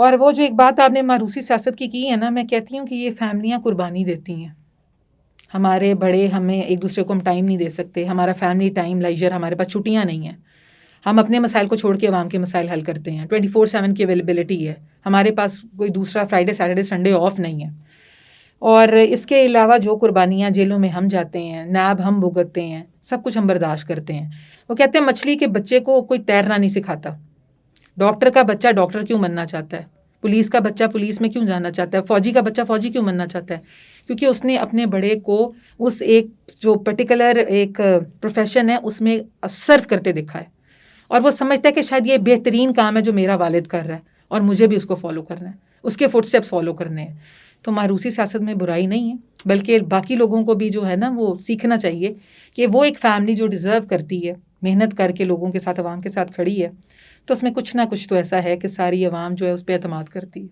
और वो जो एक बात आपने मारूसी सियासत की है ना, मैं कहती हूँ कि ये फैमिलियाँ कुर्बानी देती हैं। हमारे बड़े हमें एक दूसरे को हम टाइम नहीं दे सकते, हमारा फैमिली टाइम, लीजर, हमारे पास छुट्टियाँ नहीं हैं। हम अपने मसाइल को छोड़ के अवाम के मसाइल हल करते हैं। 24/7 की अवेलेबिलिटी है, हमारे पास कोई दूसरा फ्राइडे सैटरडे संडे ऑफ नहीं है। और इसके अलावा जो कुर्बानियाँ जेलों में हम जाते हैं, नैब हम भुगतते हैं, सब कुछ हम बर्दाश्त करते हैं। वो कहते हैं मछली के बच्चे को कोई तैरना नहीं सिखाता, डॉक्टर का बच्चा डॉक्टर क्यों बनना चाहता है, पुलिस का बच्चा पुलिस में क्यों जाना चाहता है, फौजी का बच्चा फौजी क्यों बनना चाहता है, क्योंकि उसने अपने बड़े को उस एक जो पर्टिकुलर एक प्रोफेशन है उसमें सर्व करते देखा है, और वो समझता है कि शायद ये बेहतरीन काम है जो मेरा वालिद कर रहा है और मुझे भी उसको फॉलो करना है, उसके फुटस्टेप्स फॉलो करने हैं। तो मारूसी सियासत में बुराई नहीं है, बल्कि बाकी लोगों को भी जो है ना वो सीखना चाहिए कि वो एक फैमिली जो डिज़र्व करती है, मेहनत करके लोगों के साथ, अवाम के साथ खड़ी है, तो उसमें कुछ ना कुछ तो ऐसा है कि सारी अवाम जो है उस पर एतमाद करती है।